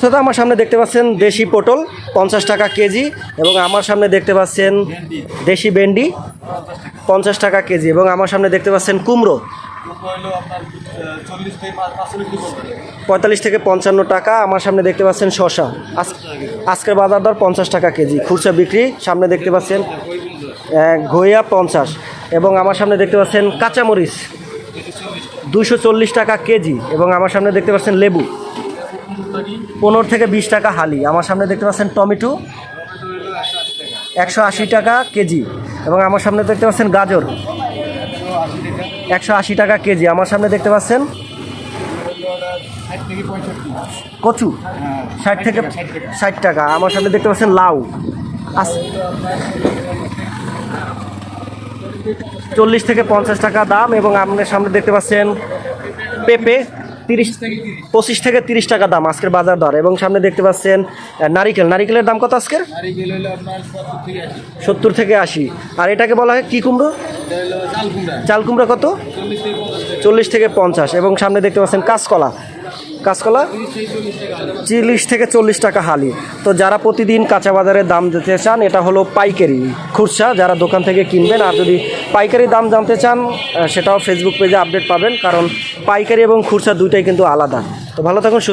শ্রোতা, আমার সামনে দেখতে পাচ্ছেন দেশি পটল 50 টাকা কেজি, এবং আমার সামনে দেখতে পাচ্ছেন দেশি ভেন্ডি 50 টাকা কেজি, এবং আমার সামনে দেখতে পাচ্ছেন কুমড়ো 45 থেকে 55 টাকা। আমার সামনে দেখতে পাচ্ছেন শসা, আজকের বাজার দর 50 টাকা কেজি, খুচরা বিক্রি। সামনে দেখতে পাচ্ছেন ঘইয়া 50, এবং আমার সামনে দেখতে পাচ্ছেন কাঁচামরিচ 240 টাকা কেজি, এবং আমার সামনে দেখতে পাচ্ছেন লেবু 15 থেকে 20 টাকা হালি। আমার সামনে দেখতে পাচ্ছেন টমেটো 180 টাকা কেজি, এবং আমার সামনে দেখতে পাচ্ছেন গাজর 180 টাকা কেজি। আমার সামনে দেখতে পাচ্ছেন কচু 60 থেকে 60 টাকা। আমার সামনে দেখতে পাচ্ছেন লাউ 40 থেকে 50 টাকা দাম, এবং আপনার সামনে দেখতে পাচ্ছেন পেঁপে 25 থেকে 30 টাকা দাম আজকের বাজার দর, এবং সামনে দেখতে পাচ্ছেন নারিকেলের দাম কত আজকের? 70 থেকে 80। আর এটাকে বলা হয় কি কুমড়ো? চাল কুমড়ো কত? 40 থেকে 50, এবং সামনে দেখতে পাচ্ছেন কাঁচকলা 30 থেকে 40 টাকা হালি। তো যারা প্রতিদিন কাঁচা বাজারের দাম দিতে চান, এটা হলো পাইকারি, খুচরা যারা দোকান থেকে কিনবেন। আর যদি পাইকারি দাম জানতে চান, সেটাও ফেসবুক পেজে আপডেট পাবেন, কারণ পাইকারি এবং খুচরা দুইটাই কিন্তু আলাদা। তো ভালো থাকুন, সুস্থ